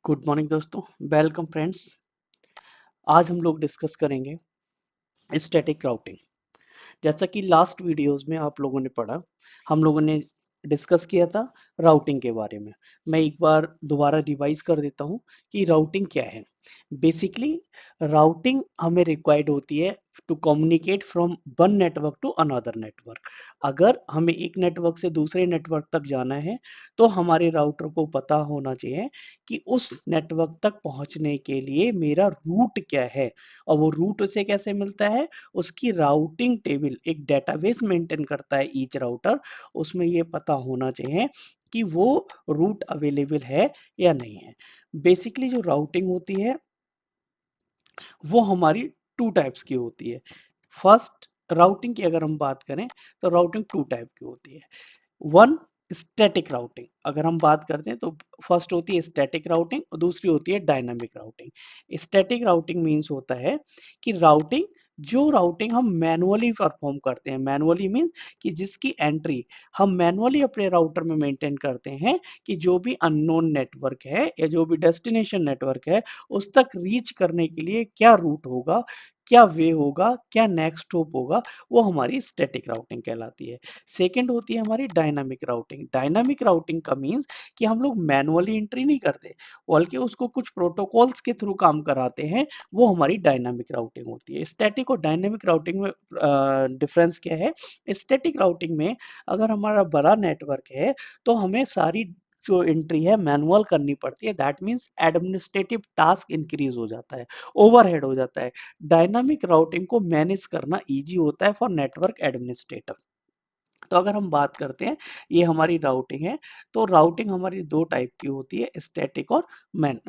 Good morning दोस्तों, welcome friends. आज हम लोग डिस्कस करेंगे स्टैटिक राउटिंग। जैसा कि लास्ट वीडियोस में आप लोगों ने पढ़ा, हम लोगों ने डिस्कस किया था राउटिंग के बारे में। मैं एक बार दोबारा रिवाइज कर देता हूँ कि राउटिंग क्या है। बेसिकली राउटिंग हमें रिक्वायर्ड होती है to communicate from one network to another network. अगर हमें एक नेटवर्क से दूसरे नेटवर्क तक जाना है तो हमारे राउटर को पता होना चाहिए कि उस नेटवर्क तक पहुंचने के लिए मेरा रूट क्या है, और वो रूट उसे कैसे मिलता है। उसकी राउटिंग टेबल एक डेटाबेस मेंटेन करता है ईच राउटर। उसमें ये पता होना चाहिए कि वो रूट अवेलेबल है या नहीं है। बेसिकली जो राउटिंग होती है वो हमारी टू टाइप्स की होती है। फर्स्ट, राउटिंग की अगर हम बात करें तो राउटिंग टू टाइप की होती है। वन, स्टैटिक राउटिंग अगर हम बात करते हैं तो फर्स्ट होती है स्टैटिक राउटिंग और दूसरी होती है dynamic routing. Static routing means होता है कि राउटिंग जो राउटिंग हम मैनुअली परफॉर्म करते हैं, मैनुअली मींस कि जिसकी एंट्री हम मैनुअली अपने राउटर में मेंटेन करते हैं, कि जो भी अननोन नेटवर्क है या जो भी डेस्टिनेशन नेटवर्क है उस तक रीच करने के लिए क्या रूट होगा, क्या वे होगा, क्या नेक्स्ट स्टॉप होगा, वो हमारी स्टैटिक राउटिंग कहलाती है। सेकंड होती है हमारी डायनामिक राउटिंग। डायनामिक राउटिंग का मींस कि हम लोग मैनुअली एंट्री नहीं करते बल्कि उसको कुछ प्रोटोकॉल्स के थ्रू काम कराते हैं, वो हमारी डायनामिक राउटिंग होती है। स्टैटिक और डायनामिक राउटिंग में डिफरेंस क्या है। स्टैटिक राउटिंग में अगर हमारा बड़ा नेटवर्क है तो हमें सारी जो एंट्री है मैनुअल करनी पड़ती है। That means administrative task increase हो जाता है, ओवरहेड हो जाता है। डायनामिक राउटिंग को मैनेज करना इजी होता है फॉर नेटवर्क एडमिनिस्ट्रेटर। तो अगर हम बात करते हैं, ये हमारी राउटिंग है। तो राउटिंग हमारी दो टाइप की होती है, स्टैटिक और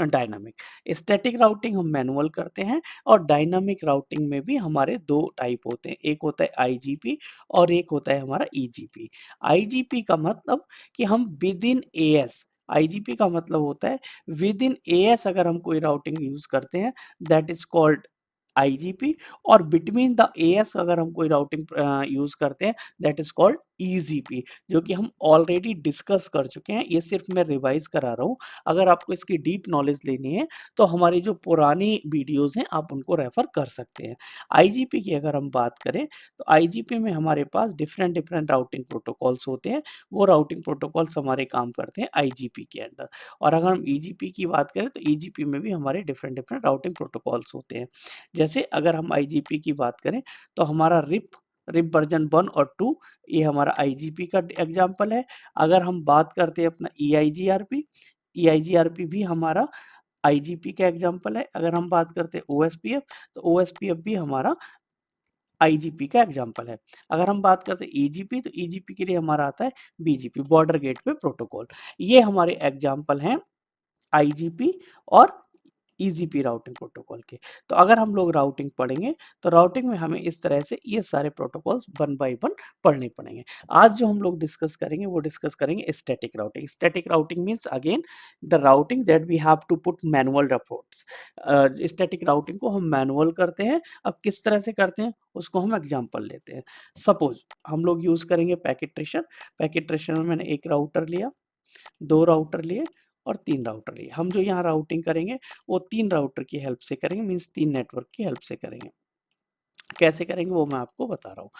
डायनामिक। स्टैटिक राउटिंग हम मैनुअल करते हैं और डायनामिक राउटिंग में भी हमारे दो टाइप होते हैं, एक होता है आईजीपी और एक होता है हमारा ईजीपी। आईजीपी का मतलब कि हम विद इन एएस, आईजीपी का मतलब होता है विद इन एएस अगर हम कोई राउटिंग यूज करते हैं, दैट इज कॉल्ड आईजीपी। और बिटवीन द एएस अगर हम कोई राउटिंग यूज करते हैं, दैट इज कॉल्ड ईजीपी, जो कि हम ऑलरेडी डिस्कस कर चुके हैं। ये सिर्फ मैं रिवाइज करा रहा हूँ। अगर आपको इसकी डीप नॉलेज लेनी है तो हमारी जो पुरानी वीडियोस हैं आप उनको रेफर कर सकते हैं। आईजीपी की अगर हम बात करें तो आईजीपी में हमारे पास डिफरेंट डिफरेंट राउटिंग प्रोटोकॉल्स होते हैं। वो राउटिंग प्रोटोकॉल्स हमारे काम करते हैं आईजीपी के अंदर। और अगर हम ईजीपी की बात करें तो ईजीपी में भी हमारे डिफरेंट डिफरेंट राउटिंग प्रोटोकॉल्स होते हैं। जैसे अगर हम आईजीपी की बात करें तो हमारा रिप रिप वर्जन 1 और 2, ये हमारा आईजीपी का एग्जांपल है। अगर हम बात करते हैं अपना ईआईजीआरपी, ईआईजीआरपी भी हमारा आईजीपी का एग्जांपल है। अगर हम बात करते हैं ओएसपीएफ, तो ओएसपीएफ भी हमारा आईजीपी का एग्जांपल है। अगर हम बात करते हैं ईजीपी, तो ईजीपी के लिए हमारा आता है बीजीपी, बॉर्डर गेटवे प्रोटोकॉल। ये हमारे एग्जांपल हैं आईजीपी और ईजीपी राउटिंग प्रोटोकॉल के। तो अगर हम लोग राउटिंग पढ़ेंगे तो राउटिंग में हमें इस तरह से ये सारे प्रोटोकॉल्स वन बाय वन पढ़ने पड़ेंगे। आज जो हम लोग डिस्कस करेंगे वो डिस्कस करेंगे static routing. Static routing means again the routing that we have to put manual efforts. Static routing को हम मैनुअल करते हैं। अब किस तरह से करते हैं उसको हम एग्जांपल लेते हैं। सपोज हम लोग यूज करेंगे पैकेट ट्रेशर। पैकेट ट्रेशर में मैंने एक राउटर लिया, दो राउटर लिए और तीन राउटर लिए। हम जो यहाँ राउटिंग करेंगे वो तीन राउटर की हेल्प से करेंगे, मीन्स तीन नेटवर्क की हेल्प से करेंगे। कैसे करेंगे वो मैं आपको बता रहा हूँ।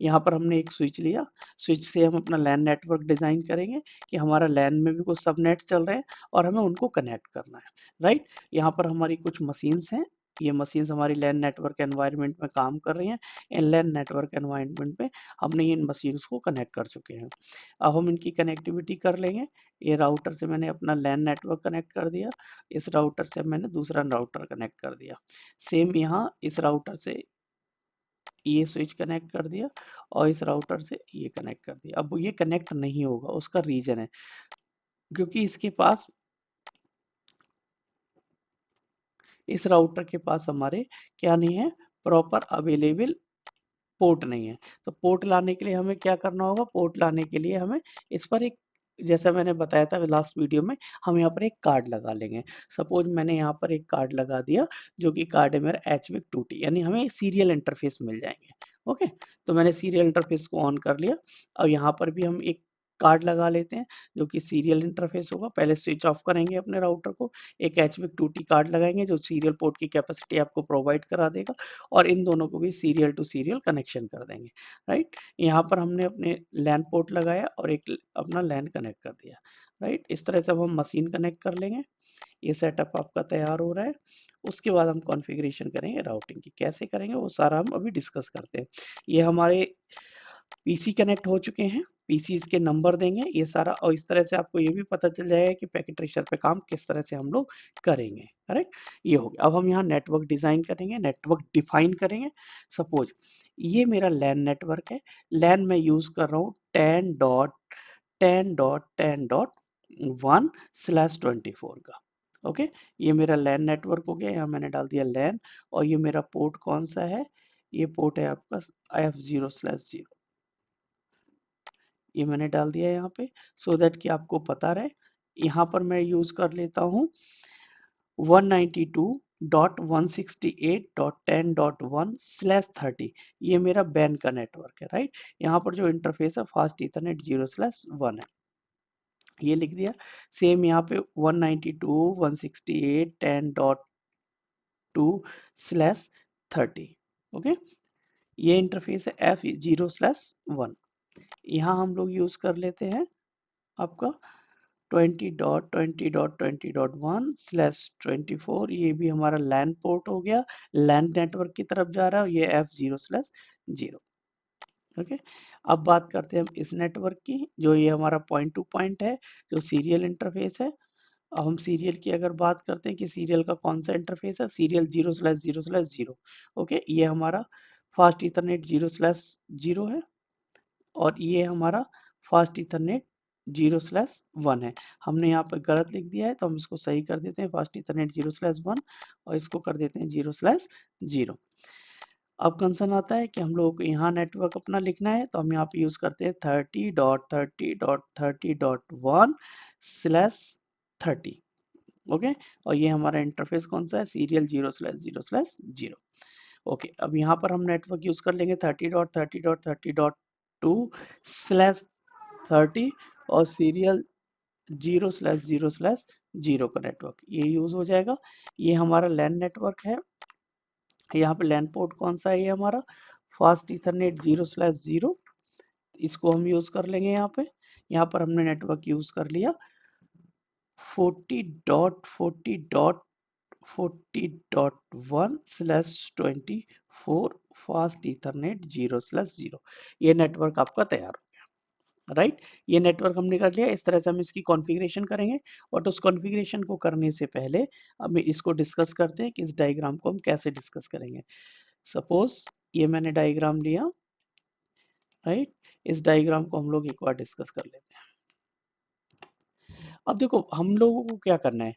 यहाँ पर हमने एक स्विच लिया, स्विच से हम अपना लैन नेटवर्क डिजाइन करेंगे कि हमारा लैन में भी कुछ सबनेट चल रहे हैं और हमें उनको कनेक्ट करना है, राइट। यहाँ पर हमारी कुछ मशीन्स हैं, ये मशीन्स हमारी लैन नेटवर्क एनवायरनमेंट में काम कर रही हैं। इन लैन नेटवर्क एनवायरनमेंट में हमने इन मशीन्स को कनेक्ट कर चुके हैं। अब हम इनकी कनेक्टिविटी कर लेंगे। ये राउटर से मैंने अपना लैन नेटवर्क कनेक्ट कर दिया, इस राउटर से मैंने दूसरा राउटर कनेक्ट कर दिया। सेम यहाँ इस राउटर से ये स्विच कनेक्ट कर दिया और इस राउटर से ये कनेक्ट कर दिया। अब ये कनेक्ट नहीं होगा, उसका रीजन है क्योंकि इसके पास, इस राउटर के पास हमारे क्या नहीं है, प्रॉपर अवेलेबल पोर्ट नहीं है। तो पोर्ट लाने के लिए हमें क्या करना होगा, पोर्ट लाने के लिए हमें इस पर एक, जैसा मैंने बताया था लास्ट वीडियो में, हम यहाँ पर एक कार्ड लगा लेंगे। सपोज मैंने यहाँ पर एक कार्ड लगा दिया जो कि कार्ड है मेरा HVIC 2T, यानी हमें सीरियल इंटरफेस मिल जाएंगे। ओके, तो मैंने सीरियल इंटरफेस को ऑन कर लिया। अब यहाँ पर भी हम एक कार्ड लगा लेते हैं जो कि सीरियल इंटरफेस होगा। पहले स्विच ऑफ करेंगे अपने राउटर को, एक HVIC 2T कार्ड लगाएंगे जो सीरियल पोर्ट की कैपेसिटी आपको प्रोवाइड करा देगा और इन दोनों को भी सीरियल टू सीरियल कनेक्शन कर देंगे, राइट। यहाँ पर हमने अपने लैन पोर्ट लगाया और एक अपना लैन कनेक्ट कर दिया, राइट। इस तरह से अब हम मशीन कनेक्ट कर लेंगे। ये सेटअप आपका तैयार हो रहा है। उसके बाद हम कॉन्फ़िगरेशन करेंगे राउटिंग की, कैसे करेंगे वो सारा हम अभी डिस्कस करते हैं। ये हमारे पीसी कनेक्ट हो चुके हैं, पीसीज के नंबर देंगे ये सारा, और इस तरह से आपको ये भी पता चल जाएगा कि पैकेट ट्रेसर पे काम किस तरह से हम लोग करेंगे, करेक्ट। ये हो गया। अब हम यहाँ नेटवर्क डिजाइन करेंगे, नेटवर्क डिफाइन करेंगे। सपोज ये मेरा लैन नेटवर्क है, लैन मैं यूज कर रहा हूँ 10.10.10.1/24 का, ओके। ये मेरा लैन नेटवर्क हो गया, यहाँ मैंने डाल दिया लैन, और ये मेरा पोर्ट कौन सा है, ये पोर्ट है आपका F0/0, ये मैंने डाल दिया यहाँ पे, सो दैट कि आपको पता रहे। यहाँ पर मैं यूज कर लेता हूँ 192.168.10.1/30, ये मेरा बैन का नेटवर्क है, राइट। यहाँ पर जो इंटरफेस है फास्ट ईथरनेट 0/1 है, ये लिख दिया। सेम यहाँ पे 192.168.10.2/30, ओके। ये इंटरफेस है F0/1। यहाँ हम लोग यूज कर लेते हैं आपका 20.20.20.1/24, ये भी हमारा लैन पोर्ट हो गया, लैन नेटवर्क की तरफ जा रहा है, ये F0/0, ओके। अब बात करते हैं हम इस नेटवर्क की, जो ये हमारा पॉइंट टू पॉइंट है, जो सीरियल इंटरफेस है। अब हम सीरियल की अगर बात करते हैं कि सीरियल का कौन सा इंटरफेस है, सीरियल 0/0/0, ओके। ये हमारा फास्ट ईथरनेट 0/0 है, और ये हमारा फास्ट ईथरनेट 0/1 है। हमने यहाँ पर गलत लिख दिया है तो हम इसको सही कर देते हैं, फास्ट ईथरनेट 0/1, और इसको कर देते हैं 0/0। अब कंसर्न आता है कि हम लोगों को यहाँ नेटवर्क अपना लिखना है, तो हम यहाँ पे यूज करते हैं 30.30.30.1/30, ओके। और ये हमारा इंटरफेस कौन सा है, सीरियल 0/0/0, ओके। अब यहाँ पर हम नेटवर्क यूज कर लेंगे 30.30.30.2/30 और सीरियल 0/0/0 का नेटवर्क ये यूज हो जाएगा। ये हमारा लैन नेटवर्क है, यहाँ पे लैन पोर्ट कौन सा है, ये हमारा फास्ट ईथरनेट 0/0, इसको हम यूज कर लेंगे। यहाँ पर हमने नेटवर्क यूज कर लिया 40.40.40.1/24 फास्ट ईथरनेट 0/0, ये नेटवर्क आपका तैयार हो गया, राइट। ये नेटवर्क हमने कर लिया। इस तरह से हम इसकी कॉन्फ़िगरेशन करेंगे, और उस कॉन्फ़िगरेशन को करने से पहले अब इसको डिस्कस करते हैं कि इस डायग्राम को हम कैसे डिस्कस करेंगे। सपोज ये मैंने डायग्राम लिया, राइट। इस डायग्राम को हम लोग एक बार डिस्कस कर लेते हैं। अब देखो हम लोगों को क्या करना है,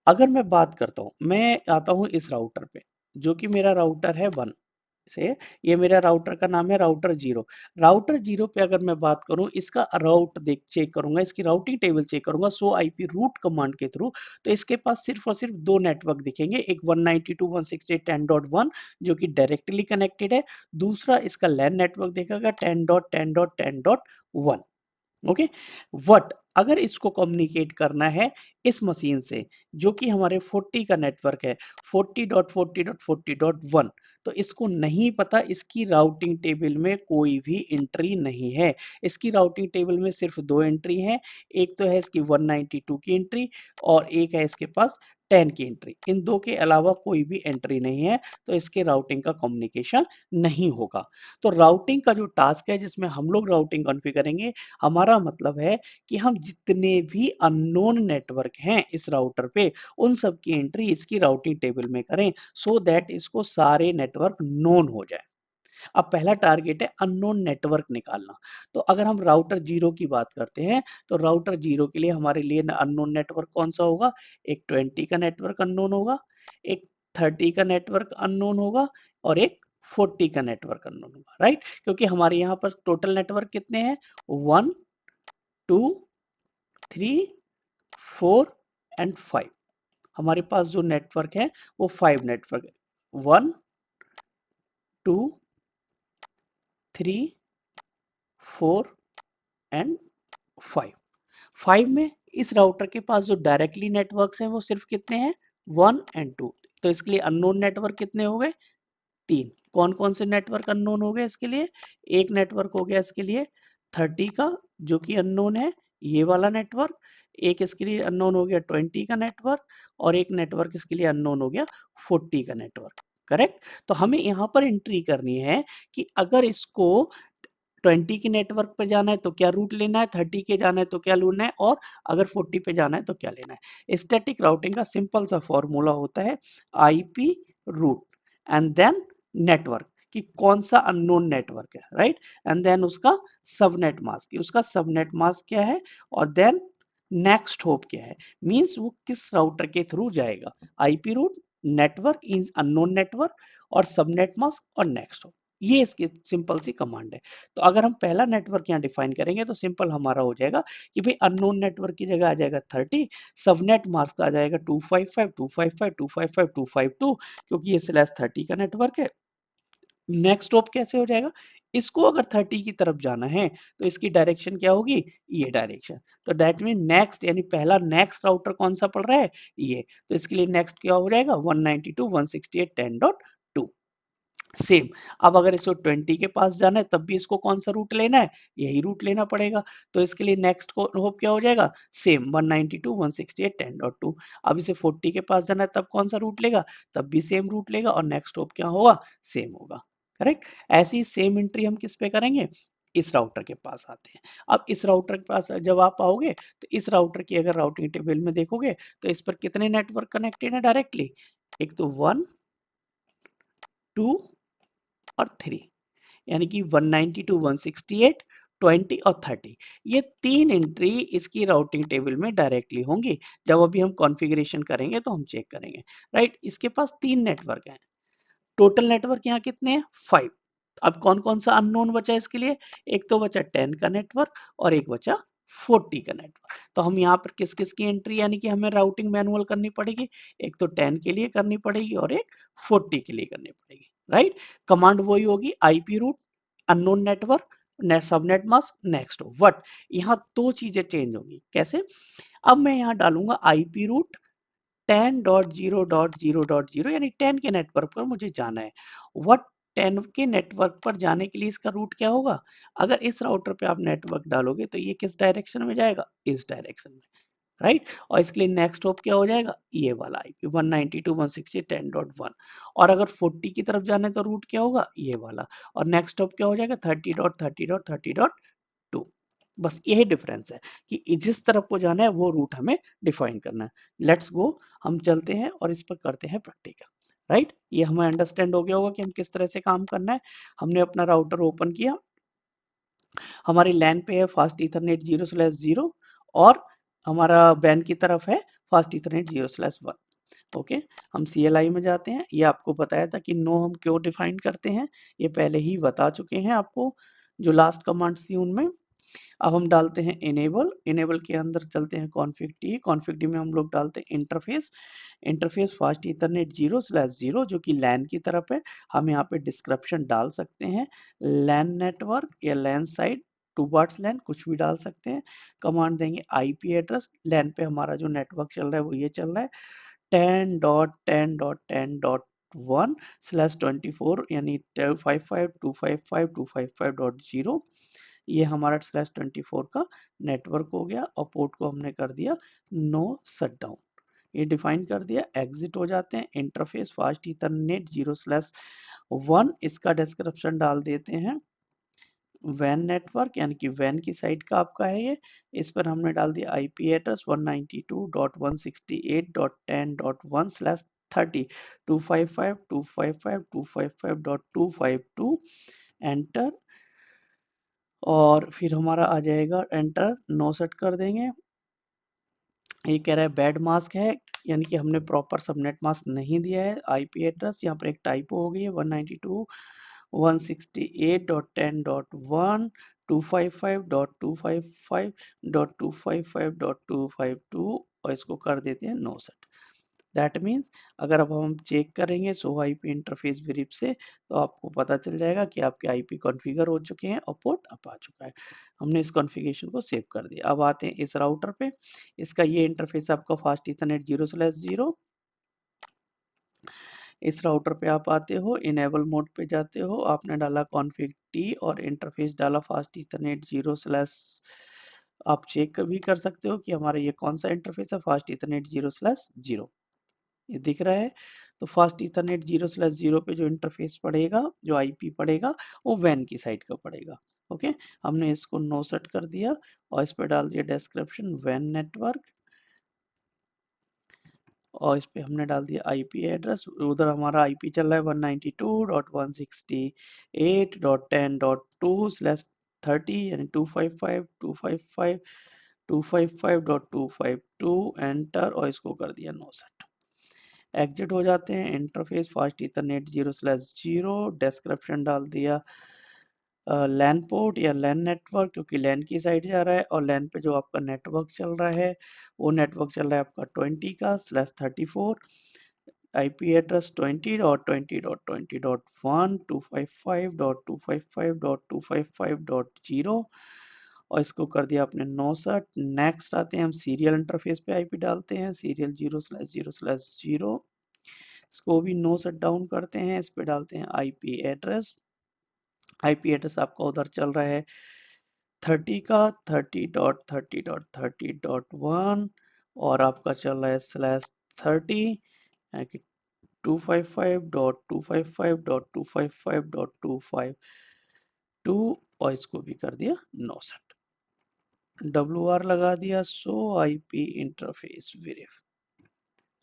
अगर मैं बात करता हूँ, मैं आता हूँ इस राउटर पे, जो कि मेरा राउटर है 1 से, ये मेरा राउटर का नाम है राउटर 0। राउटर 0 पे अगर मैं बात करूँ, इसका राउट देख चेक करूंगा, इसकी राउटिंग टेबल चेक करूंगा सो आईपी रूट कमांड के थ्रू, तो इसके पास सिर्फ और सिर्फ दो नेटवर्क दिखेंगे, एक 192.168.10.1 जो कि डायरेक्टली कनेक्टेड है, दूसरा इसका लैन नेटवर्क देखेगा 10.10.10.1, ओके। वट अगर इसको कम्युनिकेट करना है इस मशीन से, जो कि हमारे 40 का नेटवर्क है, 40.40.40.1, तो इसको नहीं पता, इसकी राउटिंग टेबल में कोई भी एंट्री नहीं है। इसकी राउटिंग टेबल में सिर्फ दो एंट्री हैं, एक तो है इसकी 192 की एंट्री, और एक है इसके पास 10 की एंट्री। इन दो के अलावा कोई भी एंट्री नहीं है, तो इसके राउटिंग का कम्युनिकेशन नहीं होगा। तो राउटिंग का जो टास्क है जिसमें हम लोग राउटिंग कॉन्फ़िगर करेंगे, हमारा मतलब है कि हम जितने भी अननोन नेटवर्क हैं इस राउटर पे, उन सब की एंट्री इसकी राउटिंग टेबल में करें, सो दैट इसको सारे नेटवर्क नोन हो जाए। अब पहला टारगेट है अननोन नेटवर्क निकालना। तो अगर हम राउटर 0 की बात करते हैं, तो राउटर 0 के लिए हमारे लिए अननोन नेटवर्क कौन सा होगा, एक 20 का नेटवर्क अननोन होगा, एक 30 का नेटवर्क अननोन होगा, और एक 40 का नेटवर्क अननोन होगा, राइट। क्योंकि हमारे यहाँ पर टोटल नेटवर्क कितने हैं, 1 2 3 4 एंड 5। हमारे पास जो नेटवर्क है वो 5 नेटवर्क है, 1 2 3 4 एंड 5। 5 में इस राउटर के पास जो डायरेक्टली नेटवर्क्स हैं वो सिर्फ कितने हैं, 1 एंड 2। तो इसके लिए अननोन नेटवर्क कितने हो गए, 3। कौन कौन से नेटवर्क अननोन हो गए इसके लिए, एक नेटवर्क हो गया इसके लिए 30 का जो कि अननोन है, ये वाला नेटवर्क। एक इसके लिए अननोन हो गया 20 का नेटवर्क, और एक नेटवर्क इसके लिए अननोन हो गया 40 का नेटवर्क। करेक्ट। तो हमें यहाँ पर एंट्री करनी है कि अगर इसको 20 के नेटवर्क पे जाना है तो क्या रूट लेना है, 30 के जाना है तो क्या लेना है, और अगर 40 पे जाना है तो क्या लेना है। स्टैटिक राउटिंग का सिंपल सा फॉर्मूला होता है IP route and then network, कि कौन सा अननोन नेटवर्क है, राइट, एंड देन उसका सबनेट मास्क, उसका सबनेट मास्क क्या है, और देन नेक्स्ट होप क्या है, मींस वो किस राउटर के थ्रू जाएगा। IP route, network is unknown network, और सबनेट मास्क और नेक्स्ट होप, ये इसकी सिंपल सी कमांड है। तो अगर हम पहला नेटवर्क यहाँ डिफाइन करेंगे तो सिंपल हमारा हो जाएगा कि भाई अननोन नेटवर्क की जगह आ जाएगा 30, सबनेट मास्क आ जाएगा 255 255 255 252, क्योंकि ये स्लैश 30 का नेटवर्क है। नेक्स्ट स्टॉप कैसे हो जाएगा, इसको अगर 30 की तरफ जाना है तो इसकी डायरेक्शन क्या होगी, ये डायरेक्शन। तो दैट मीन नेक्स्ट, यानी पहला नेक्स्ट राउटर कौन सा पड़ रहा है, ये। तो इसके लिए नेक्स्ट क्या हो जाएगा 192.168.10.2। सेम, अब अगर इसको 20 के पास जाना है तब भी इसको कौन सा रूट लेना है, यही रूट लेना पड़ेगा। तो इसके लिए नेक्स्ट को होप क्या हो जाएगा, सेम 192.168.10.2। अब इसे 40 के पास जाना है तब कौन सा रूट लेगा, तब भी सेम रूट लेगा, और नेक्स्ट होप क्या होगा, सेम होगा। करेक्ट। ऐसी सेम एंट्री हम किस पे करेंगे, इस राउटर के पास आते हैं। अब इस राउटर के पास जब आप आओगे तो इस राउटर की अगर राउटिंग टेबल में देखोगे तो इस पर कितने नेटवर्क कनेक्टेड है डायरेक्टली, एक तो 1 2 और 3, यानी कि 192 168 20 और 30, ये तीन एंट्री इसकी राउटिंग टेबल में डायरेक्टली होंगी। जब अभी हम कॉन्फ़िगरेशन करेंगे तो हम चेक करेंगे, राइट। इसके पास तीन नेटवर्क हैं, टोटल नेटवर्क यहाँ कितने हैं, 5। अब कौन कौन सा अननोन बचा है इसके लिए, एक तो बचा 10 का नेटवर्क और एक बचा 40 का नेटवर्क। तो हम यहाँ पर किस किस की एंट्री, यानी कि हमें राउटिंग मैनुअल करनी पड़ेगी, एक तो 10 के लिए करनी पड़ेगी और एक 40 के लिए करनी पड़ेगी, राइट। कमांड वही होगी, IP root, unknown network, net subnet mask, next हो वट। यहाँ दो चीजें चेंज होगी, कैसे, अब मैं यहाँ डालूंगा आईपी रूट 10.0.0.0, यानी 10 के नेटवर्क पर मुझे जाना है। वट 10 के नेटवर्क पर जाने के लिए इसका रूट क्या होगा, अगर इस राउटर पे आप नेटवर्क डालोगे तो ये किस डायरेक्शन में जाएगा, इस डायरेक्शन में, राइट। और इसके लिए नेक्स्ट होप क्या हो जाएगा, ये वाला आईपी 192.168.10.1। और अगर 40 की तरफ जाना है तो रूट क्या होगा, ये वाला, और नेक्स्ट होप क्या हो जाएगा 30.30.30.2। बस यही डिफरेंस है कि जिस तरफ को जाना है वो रूट हमें डिफाइन करना है। लेट्स गो, हम चलते हैं और इस पर करते हैं प्रैक्टिकल, राइट। ये हमें अंडरस्टैंड हो गया होगा कि हम किस तरह से काम करना है। हमने अपना राउटर ओपन किया, हमारी लैन पे है फास्ट ईथरनेट 0/0, और हमारा वैन की तरफ है फास्ट ईथरनेट 0/1। ओके, हम CLI में जाते हैं। ये आपको बताया था कि नो हम क्यों डिफाइन करते हैं, ये पहले ही बता चुके हैं आपको जो लास्ट कमांड्स थी उनमें। अब हम डालते हैं इनेबल, इनेबल के अंदर चलते हैं कॉन्फ़िग टी, कॉन्फ़िग टी में हम लोग डालते हैं इंटरफेस, इंटरफेस फास्ट ईथरनेट 0/0 जो कि लैन की तरफ है। हम यहाँ पे डिस्क्रिप्शन डाल सकते हैं, लैन नेटवर्क या लैन साइड, 2 बार्ट्स लैन, कुछ भी डाल सकते हैं। कमांड देंगे आईपी एड्रेस, लैन पे हमारा जो नेटवर्क चल रहा है वो ये चल रहा है 10.10.10.1/24, यानी 255.255.255.0। ये हमारा /24 का नेटवर्क हो गया, और पोर्ट को हमने कर दिया नो शटडाउन, ये डिफाइन कर दिया। एग्जिट हो जाते हैं, इंटरफेस फास्ट ईथरनेट 0/1, इसका डिस्क्रिप्शन डाल देते हैं वैन नेटवर्क, यानी कि वैन की साइड का आपका है ये। इस पर हमने डाल दिया आईपी एड्रेस 192.168.10.1/30, 255.255.255.252, एंटर। और फिर हमारा आ जाएगा एंटर, नो सेट कर देंगे। ये कह रहा है बैड मास्क है, यानी कि हमने प्रॉपर सबनेट मास्क नहीं दिया है। आईपी एड्रेस यहाँ पर एक टाइपो हो गई है, 192.168.10.1 255.255.255.252, और इसको कर देते हैं नो सेट। दैट मीन्स अगर अब हम चेक करेंगे शो आईपी इंटरफेस वेरिएबल से, तो आपको पता चल जाएगा कि आपके आईपी कॉन्फ़िगर हो चुके हैं और पोर्ट अप आ चुका है। हमने इस कॉन्फ़िगरेशन को सेव कर दिया। अब आते हैं इस राउटर पे। इसका ये इंटरफेस आपका फास्ट ईथरनेट 0/0। इस राउटर पे आप आते हो, इनेबल मोड पे जाते हो, आपने डाला कॉन्फ़िग टी और इंटरफेस डाला फास्ट ईथरनेट 0/ आप चेक भी कर सकते हो कि हमारा ये कौन सा इंटरफेस है, फास्ट ईथरनेट 0/0। ये दिख रहा है। तो फास्ट ईथरनेट 0/0 पे जो इंटरफेस पड़ेगा, जो आईपी पड़ेगा, वो वैन की साइड का पड़ेगा। ओके, हमने इसको नो सेट कर दिया और इस पे डाल दिया डिस्क्रिप्शन वैन नेटवर्क और इस पे हमने डाल दिया आईपी एड्रेस। उधर हमारा आईपी चल रहा है 192.168.10.2/30 यानी 255.255.252 एंटर और इसको कर दिया नो सेट। एग्जिट हो जाते हैं। इंटरफेस फास्ट ईथरनेट 0/0 डिस्क्रिप्शन डाल दिया लैन पोर्ट या लैन नेटवर्क, क्योंकि लैन की साइड जा रहा है और लैन पे जो आपका नेटवर्क चल रहा है वो नेटवर्क चल रहा है आपका 20 का /34। आईपी एड्रेस 20 और 20.20.1 255.255.255.0 और इसको कर दिया आपने नो सेट। नेक्स्ट आते हैं हम सीरियल इंटरफेस पे आईपी डालते हैं, सीरियल 0/0/0। इसको भी नो सेट डाउन करते हैं। इस पे डालते हैं आईपी एड्रेस। आईपी एड्रेस आपका उधर चल रहा है 30 का 30.30.30.1 और आपका चल रहा है /30 कि 255.255.255.252 और इसको भी कर दिया नो सेट। WR लगा दिया show IP interface variable.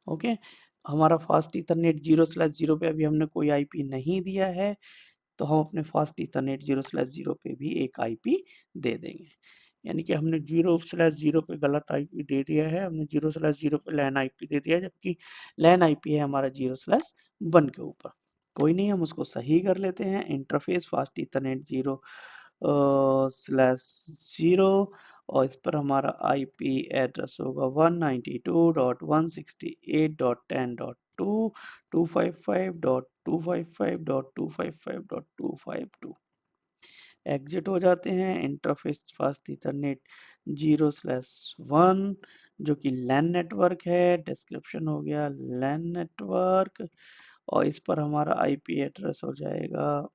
Okay, हमारा फास्ट ईथरनेट 0/0 पे अभी हमने कोई आईपी नहीं दिया है, तो हम अपने फास्ट ईथरनेट 0/0 पे भी एक आईपी दे देंगे। यानी कि हमने 0/0 पे गलत आईपी दे दिया है, हमने 0/0 पे लैन आईपी दे दिया है, जबकि लैन आईपी है हमारा 0/1 के ऊपर। कोई नहीं, हम उसको सही कर लेते हैं। इंटरफेस फास्ट ईथरनेट 0/0 और इस पर हमारा आईपी एड्रेस होगा 192.168.10.2 255.255.255.252। एग्जिट हो जाते हैं। इंटरफेस फास्ट ईथरनेट 0/1 जो कि लैन नेटवर्क है। डिस्क्रिप्शन हो गया लैन नेटवर्क और इस पर हमारा आईपी एड्रेस हो जाएगा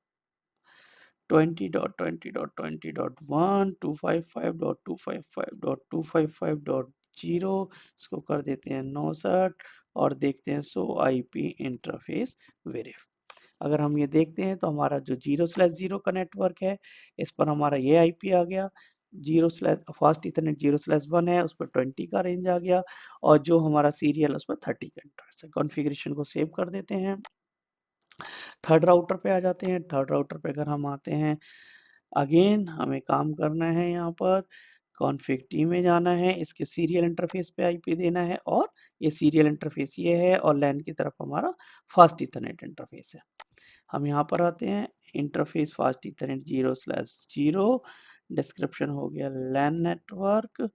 20.20.20.1 255.255.255.0। इसको कर देते हैं नो सेट और देखते हैं शो आईपी इंटरफेस वेरिएबल। अगर हम ये देखते हैं तो हमारा जो 0/0 का नेटवर्क है, इस पर हमारा ये आईपी आ गया। फास्ट ईथरनेट 0/1 है, उस पर 20 का रेंज आ गया और जो हमारा सीरियल उस पर 30 का इंटरफेस है। कॉन्फ़िगरेशन को सेव कर देते हैं। थर्ड राउटर पे आ जाते हैं। थर्ड राउटर पे अगर हम आते हैं, अगेन हमें काम करना है। यहाँ पर कॉन्फ़िग टी में जाना है, इसके सीरियल इंटरफेस पे आईपी देना है और ये सीरियल इंटरफेस ये है और लैन की तरफ हमारा फास्ट ईथरनेट इंटरफेस है। हम यहाँ पर आते हैं, इंटरफेस फास्ट ईथरनेट 0/0 डिस्क्रिप्शन हो गया लैन नेटवर्क,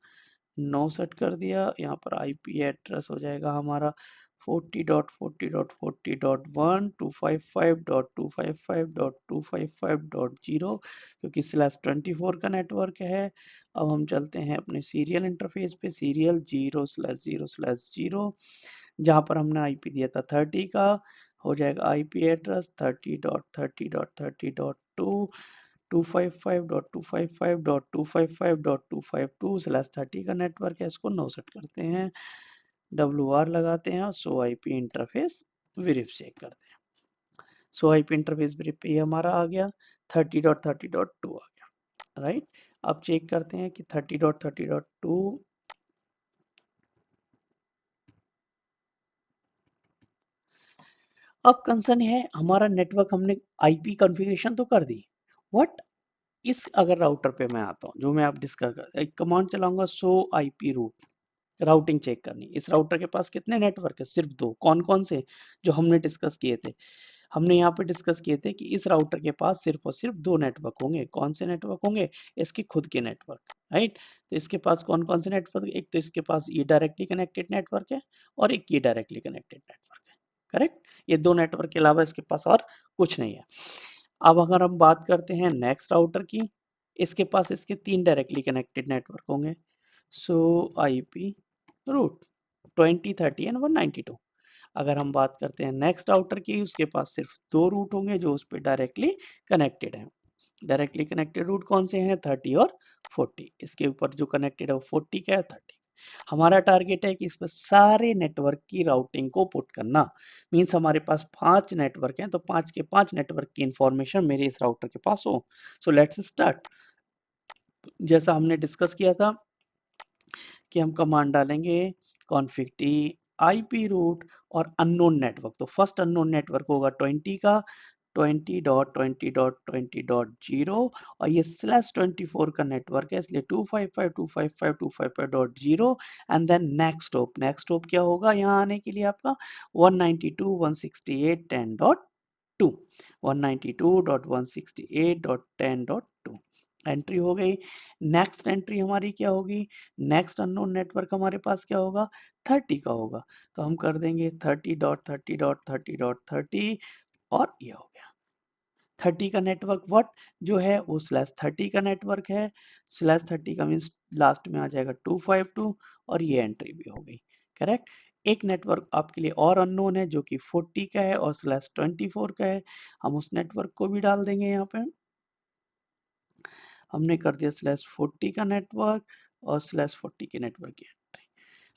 नो सेट कर दिया। यहाँ पर आईपी एड्रेस हो जाएगा हमारा 40.40.40.1 255.255.255.0 क्योंकि /24 का नेटवर्क है। अब हम चलते हैं अपने सीरियल इंटरफेस पे, सीरियल 0/0/0 जहाँ पर हमने आईपी दिया था 30 का, हो जाएगा आईपी एड्रेस 30.30.30.2 255.255.255.252 का नेटवर्क है। इसको नो सेट करते हैं, WR लगाते हैं और show IP interface variable check करते हैं। शो आईपी इंटरफेस वेरिएबल पे हमारा आ गया 30.30.2 आ गया, राइट। अब चेक करते हैं कि 30.30.2 अब कंसर्न है हमारा नेटवर्क, हमने आईपी कॉन्फ़िगरेशन तो कर दी। व्हाट इस अगर राउटर पे मैं आता हूँ, जो मैं आप डिस्कस कर एक कमांड चलाऊंगा show IP route, routing check करनी। इस राउटर के पास कितने नेटवर्क है? सिर्फ 2। कौन कौन से? जो हमने डिस्कस किए थे, हमने यहाँ पे डिस्कस किए थे कि इस राउटर के पास सिर्फ और सिर्फ 2 नेटवर्क होंगे। कौन से नेटवर्क होंगे? इसके खुद के नेटवर्क, राइट? तो इसके पास कौन-कौन से नेटवर्क? एक तो इसके पास ये डायरेक्टली कनेक्टेड नेटवर्क है और एक ये डायरेक्टली कनेक्टेड नेटवर्क है, करेक्ट? ये 2 नेटवर्क के अलावा इसके पास और कुछ नहीं है। अब अगर हम बात करते हैं नेक्स्ट राउटर की, इसके पास इसके 3 डायरेक्टली कनेक्टेड नेटवर्क होंगे। सो आईपी रूट 20, 30 एंड 192। अगर हम बात करते हैं नेक्स्ट राउटर की, उसके पास सिर्फ 2 रूट होंगे जो उस पे डायरेक्टली कनेक्टेड हैं। डायरेक्टली कनेक्टेड रूट कौन से हैं? 30 और 40। इसके ऊपर जो कनेक्टेड है वो 40 का है, 30। हमारा टारगेट है कि इस पर सारे नेटवर्क की राउटिंग को पुट करना। मीन्स हमारे पास 5 नेटवर्क हैं, तो 5 के 5 नेटवर्क की इंफॉर्मेशन मेरे इस राउटर के पास हो। So let's start. जैसा हमने डिस्कस किया था कि हम कमांड डालेंगे config t IP रूट और अननोन नेटवर्क। तो फर्स्ट अननोन नेटवर्क होगा 20 का, 20.20.20.0 और ये /24 का नेटवर्क है, इसलिए 255.255.255.0 and then next hop. Next hop क्या होगा यहाँ आने के लिए आपका? 192.168.10.2 192.168.10.2 एंट्री हो गई। नेक्स्ट एंट्री हमारी क्या होगी? नेक्स्ट अननोन नेटवर्क हमारे पास क्या होगा? 30 का होगा। तो हम कर देंगे 30.30.30.30 और ये हो गया 30 का नेटवर्क। व्हाट जो है वो /30 का नेटवर्क है। /30 का मीन्स लास्ट में आ जाएगा 252 और ये एंट्री भी हो गई, करेक्ट। एक नेटवर्क आपके लिए और अननोन है जो कि 40 का है और /24 का है। हम उस नेटवर्क को भी डाल देंगे यहाँ पे। हमने कर दिया /40 का नेटवर्क और /40 के नेटवर्क की एंट्री।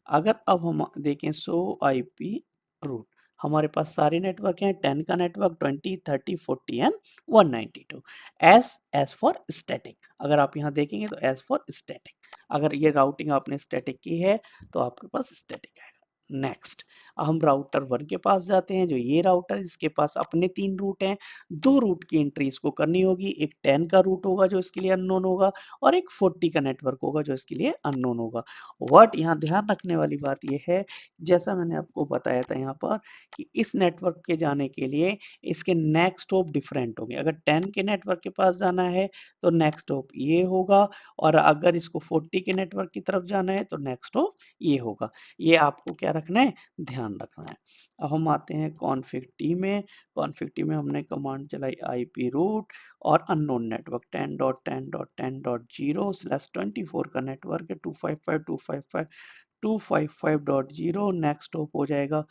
अगर अब हम देखें सो आईपी रूट, हमारे पास सारे नेटवर्क हैं। 10 का network, 20, 30, 40 and 192। S for static. अगर आप यहाँ देखेंगे तो एस फॉर स्टैटिक। अगर ये राउटिंग आपने स्टैटिक की है तो आपके पास स्टैटिक आएगा। नेक्स्ट हम राउटर 1 के पास जाते हैं, जो ये राउटर इसके पास अपने 3 रूट हैं। 2 रूट की एंट्री इसको करनी होगी। एक 10 का रूट होगा जो इसके लिए अननोन होगा और एक 40 का नेटवर्क होगा जो इसके लिए अननोन होगा। व्हाट यहाँ ध्यान रखने वाली बात यह है, जैसा मैंने आपको बताया था यहाँ पर, कि इस नेटवर्क के जाने के लिए इसके नेक्स्ट होप डिफरेंट होंगे। अगर 10 के नेटवर्क के पास जाना है तो नेक्स्ट होप ये होगा, और अगर इसको 40 के नेटवर्क की तरफ जाना है तो नेक्स्ट होप ये होगा। ये आपको क्या रखना है? ध्यान रखना है। अब हम आते हैं config t में। config t में हमने कमांड चलाई IP रूट और अननोन नेटवर्क 10.10.10.0 /24 का नेटवर्क है, 255.255.255.0। नेक्स्ट होप हो जाएगा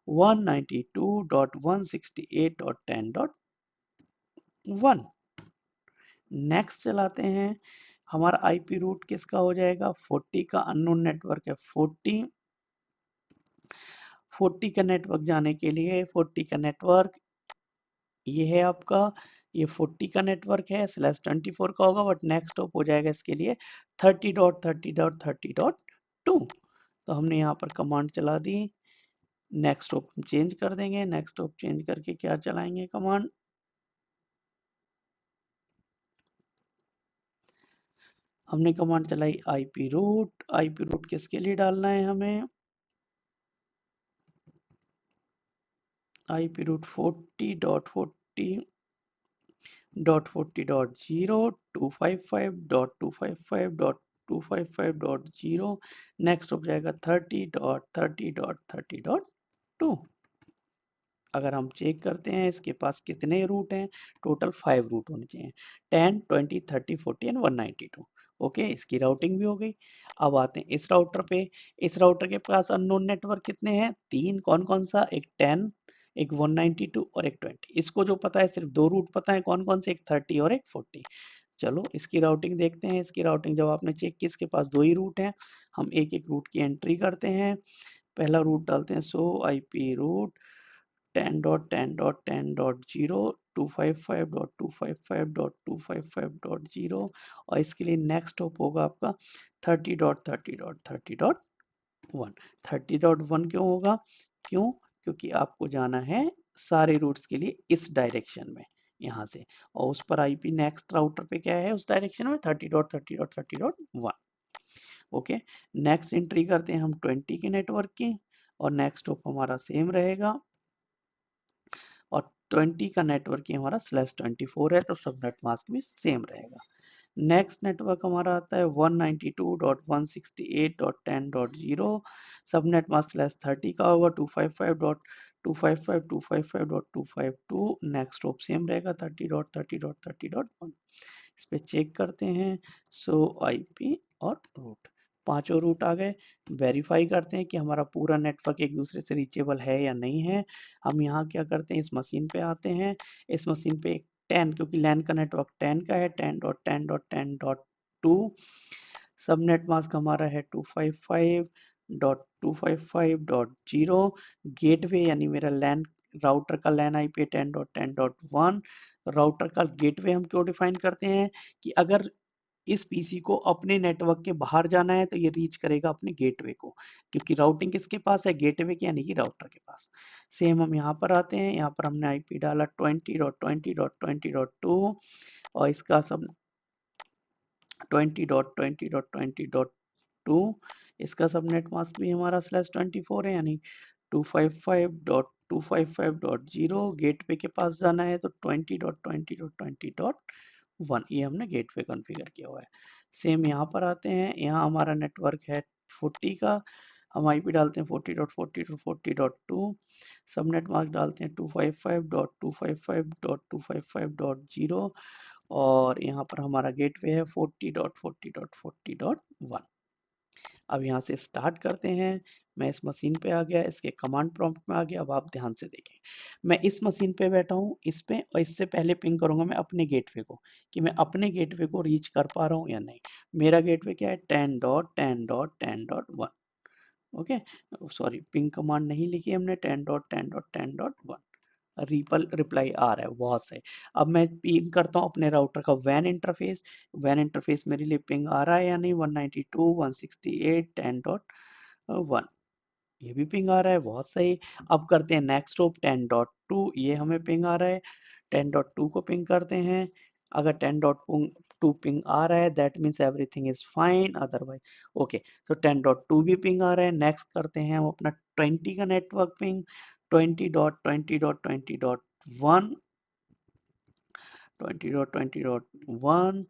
192.168.10.1। नेक्स्ट चलाते हैं। हमारा आईपी रूट किसका हो जाएगा? 40 का। अननोन नेटवर्क है 40 का नेटवर्क जाने के लिए 40 का नेटवर्क ये है आपका। ये 40 का नेटवर्क है, /24 का होगा, बट नेक्स्ट होप हो जाएगा इसके लिए 30.30.30.2। तो हमने यहाँ पर कमांड चला दी। नेक्स्ट होप चेंज कर देंगे। नेक्स्ट होप चेंज करके क्या चलाएंगे कमांड? हमने कमांड चलाई आईपी रूट। आईपी रूट किसके लिए डालना है हमें? IP root 40.40.40.0 255.255.255.0। नेक्स्ट हो जाएगा 30.30.30.30.2। अगर हम चेक करते हैं इसके पास कितने रूट हैं, टोटल 5 रूट होने चाहिए, 10, 20, 30, 40 एंड 192। ओके, इसकी राउटिंग भी हो गई। अब आते हैं इस राउटर पे। इस राउटर के पास अननोन नेटवर्क कितने हैं? 3। कौन कौन सा? एक 10, एक 192 और एक 20। इसको जो पता है, सिर्फ 2 रूट पता है। कौन कौन से? एक 30 और एक 40। चलो इसकी राउटिंग देखते हैं। इसकी राउटिंग जब आपने चेक की, इसके पास 2 ही रूट हैं। हम एक एक रूट की एंट्री करते हैं। पहला रूट डालते हैं सो आईपी रूट 10.10.10.0 255.255.255.0 और इसके लिए नेक्स्ट होप होगा आपका 30.30.30.1। 30.1 क्यों होगा? क्योंकि आपको जाना है सारे रूट्स के लिए इस डायरेक्शन में, यहाँ से, और उस पर आईपी नेक्स्ट राउटर पे क्या है उस डायरेक्शन में? 30.30.30.1। ओके, नेक्स्ट एंट्री करते हैं हम 20 के नेटवर्क की और नेक्स्ट होप हमारा सेम रहेगा और 20 का नेटवर्क ये हमारा /24 है, तो सबनेट मास्क भी सेम रहेगा। नेक्स्ट नेटवर्क हमारा आता है 192.168.10.0, सबनेट मास्क /30 का होगा, 255.255.255.252, नेक्स्ट होप सेम रहेगा 30.30.30.1। इस पे चेक करते हैं, सो आईपी और रूट, पांचों रूट आ गए। वेरीफाई करते हैं कि हमारा पूरा नेटवर्क एक दूसरे से रीचेबल है या नहीं है। हम यहाँ क्या करते हैं, इस मशीन पे आते हैं, इस मशीन पे 10, क्योंकि लैन का नेटवर्क 10 का है, 10.10.10.2, सबनेट मास्क हमारा है 255.255.0, गेटवे यानी मेरा लैन राउटर का लैन आईपी 10.10.1। राउटर का गेटवे हम क्यों डिफाइन करते हैं कि अगर इस पीसी को अपने नेटवर्क के बाहर जाना है तो ये रीच करेगा अपने गेटवे को, क्योंकि राउटिंग किसके पास है, गेटवे के यानी कि राउटर के पास। सेम हम यहाँ पर आते हैं, यहाँ पर हमने आईपी डाला 20.20.20.2 और इसका सब 20.20.20.2, इसका सबनेट मास्क भी हमारा /24 है, यानी 255.255.0। गेटवे के पास जाना है तो 20.20.20.1, ये हमने गेटवे कॉन्फ़िगर किया हुआ है। सेम यहाँ पर आते हैं, यहाँ हमारा नेटवर्क है 40 का, हम आईपी डालते हैं 40.40.40.2, सबनेट मास्क डालते हैं 255.255.255.0 और यहाँ पर हमारा गेटवे है 40.40.40.1। अब यहाँ से स्टार्ट करते हैं, मैं इस मशीन पे आ गया, इसके कमांड प्रॉम्प्ट में आ गया। अब आप ध्यान से देखें, मैं इस मशीन पे बैठा हूँ, इस पे, और इससे पहले पिंग करूंगा मैं अपने गेटवे को कि मैं अपने गेटवे को रीच कर पा रहा हूँ या नहीं। मेरा गेटवे क्या है, 10.10.10.1। ओके, सॉरी, पिंग कमांड नहीं लिखी हमने, 10.10.10.1। रिप्लाई आ रहा है, बहुत सही। अब मैं पिंग करता हूँ अपने राउटर का वैन इंटरफेस, वैन इंटरफेस मेरे लिए पिंग आ रहा है या नहीं, 192.168.10.1, ये भी पिंग आ रहा है, बहुत सही। अब करते हैं नेक्स्ट होप 10.2, ये हमें पिंग आ रहा है, 10.2 को पिंग करते हैं। अगर 10.2 पिंग आ रहा है that means everything is fine, otherwise okay. तो 10.2 भी पिंग आ रहा है। नेक्स्ट करते हैं हम अपना 20 का नेटवर्क पिंग, 20.20.20.1, 20.20.1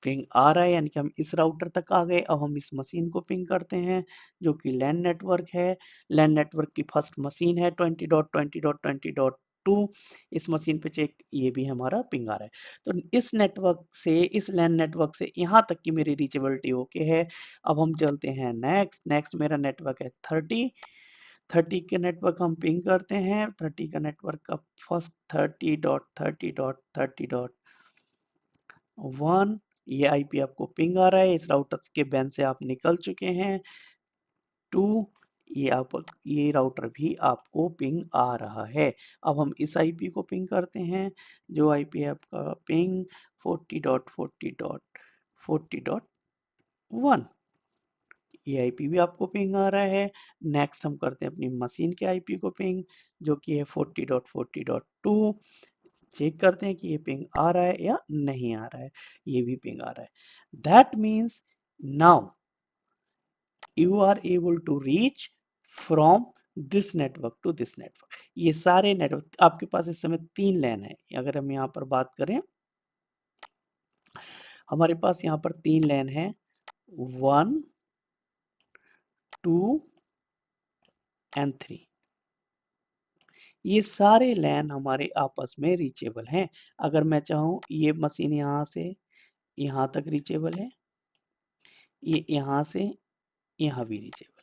पिंग आ रहा है, यानी कि हम इस राउटर तक आ गए। अब हम इस मशीन को पिंग करते हैं जो कि लैन नेटवर्क है, लैन नेटवर्क की फर्स्ट मशीन है 20.20.20.2, इस मशीन पे चेक, ये भी हमारा पिंग आ रहा है। तो इस नेटवर्क से, इस लैन नेटवर्क से यहाँ तक की मेरी रीचेबिलिटी ओके है। अब हम चलते हैं नेक्स्ट, नेक्स्ट मेरा नेटवर्क है 30 के नेटवर्क हम पिंग करते हैं, 30 का नेटवर्क का फर्स्ट 30.30.30.1, ये आईपी आपको पिंग आ रहा है, इस राउटर के बैन से आप निकल चुके हैं। 2, ये राउटर भी आपको पिंग आ रहा है। अब हम इस आईपी को पिंग करते हैं, जो आईपी है आपका पिंग 40.40.40.1, ये आईपी भी आपको पिंग आ रहा है। नेक्स्ट हम करते हैं अपनी मशीन के आईपी को पिंग, जो कि है 40.40.2, चेक करते हैं कि ये पिंग आ रहा है या नहीं आ रहा है, ये भी पिंग आ रहा है। That means now you are able to reach from this network to this network. ये सारे नेटवर्क आपके पास इस समय 3 लैन है। अगर हम यहाँ पर बात करें, हमारे पास यहाँ पर 3 लैन है, 1, 2 एंड 3। ये सारे लैन हमारे आपस में रीचेबल हैं। अगर मैं चाहूँ, ये मशीन यहाँ से यहाँ तक रीचेबल है, ये यहाँ से यहाँ भी रीचेबल है।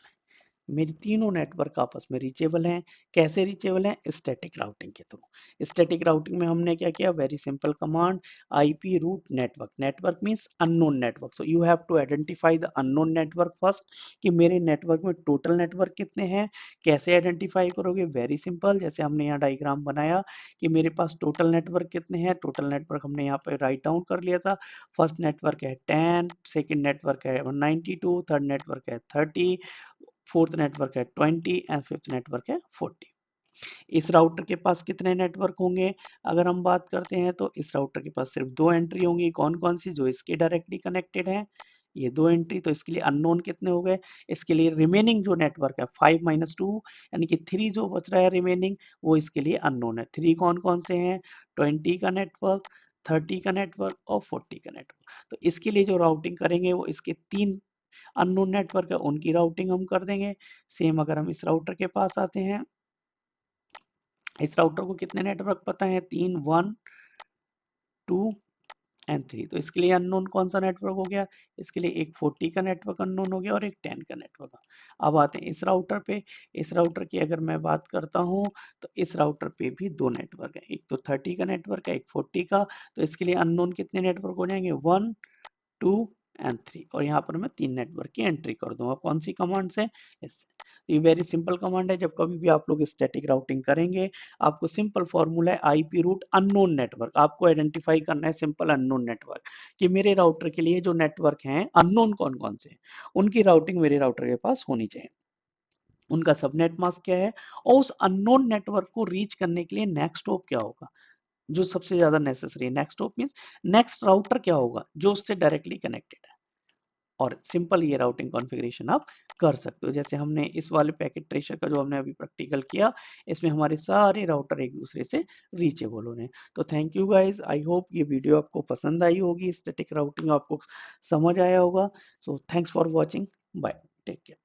मेरी तीनों नेटवर्क आपस में रीचेबल हैं। कैसे रीचेबल हैं, स्टैटिक राउटिंग के थ्रू। स्टैटिक राउटिंग में हमने क्या किया, very simple command, IP route network, network means unknown network, so you have to identify the unknown network first, कि मेरे नेटवर्क में टोटल नेटवर्क कितने हैं। कैसे आइडेंटिफाई करोगे, वेरी सिंपल, जैसे हमने यहाँ डायग्राम बनाया कि मेरे पास टोटल नेटवर्क कितने हैं। टोटल नेटवर्क हमने यहाँ पे राइट डाउन कर लिया था। फर्स्ट नेटवर्क है 10, सेकेंड नेटवर्क है 192, थर्ड नेटवर्क है 30, फोर्थ नेटवर्क है 20 एंड फिफ्थ नेटवर्क है 40। इस राउटर के पास कितने नेटवर्क होंगे, अगर हम बात करते हैं तो इस राउटर के पास सिर्फ 2 एंट्री होंगी। कौन कौन सी, जो इसके डायरेक्टली कनेक्टेड है, ये 2 एंट्री, तो इसके लिए अननोन कितने हो गए? इसके लिए रिमेनिंग जो नेटवर्क है 5 माइनस 2 यानी कि 3 जो बच रहा है रिमेनिंग, वो इसके लिए अननोन है। 3 कौन-कौन से हैं? 20 का नेटवर्क, 30 का नेटवर्क और 40 का नेटवर्क। तो इसके लिए जो राउटिंग करेंगे वो इसके 3 अननोन नेटवर्क है, उनकी राउटिंग हम कर देंगे। सेम अगर हम इस राउटर के पास आते हैं, इस राउटर को कितने नेटवर्क पता है? 3, 1, 2 एंड 3। तो इसके लिए अननोन कौन सा नेटवर्क हो गया? इसके लिए एक 40 का नेटवर्क अननोन हो गया और एक 10 का नेटवर्क। अब आते हैं इस राउटर पे। इस राउटर की अगर मैं बात करता हूँ, तो इस राउटर पे भी 2 नेटवर्क है, एक तो 30 का नेटवर्क है, एक 40 का। तो इसके लिए अननोन कितने नेटवर्क हो जाएंगे? 1, 2 एंड 3, और यहाँ पर मैं 3 नेटवर्क की एंट्री कर दूंगा। कौन सी कमांड से? इससे। ये वेरी सिंपल कमांड है। जब कभी भी आप लोग स्टैटिक राउटिंग करेंगे, आपको सिंपल फॉर्मूला है आईपी रूट अननोन नेटवर्क। आपको आइडेंटिफाई करना है सिंपल अननोन नेटवर्क, कि मेरे राउटर के लिए जो नेटवर्क हैं अननोन कौन कौन से हैं, उनकी राउटिंग मेरे राउटर के पास होनी चाहिए। उनका सबनेट मास्क क्या है, और उस अननोन नेटवर्क को रीच करने के लिए नेक्स्ट होप क्या होगा, जो सबसे ज्यादा नेसेसरी है। Next hop means next router क्या होगा जो उससे डायरेक्टली कनेक्टेड है। और सिंपल ये राउटिंग कॉन्फ़िगरेशन आप कर सकते हो। जैसे हमने इस वाले पैकेट ट्रेसर का जो हमने अभी प्रैक्टिकल किया, इसमें हमारे सारे राउटर एक दूसरे से रीचेबल हो रहे हैं। तो thank you guys, I hope ये वीडियो आपको पसंद आई होगी, स्टैटिक राउटिंग आपको समझ आया होगा। So thanks for watching, bye, take care.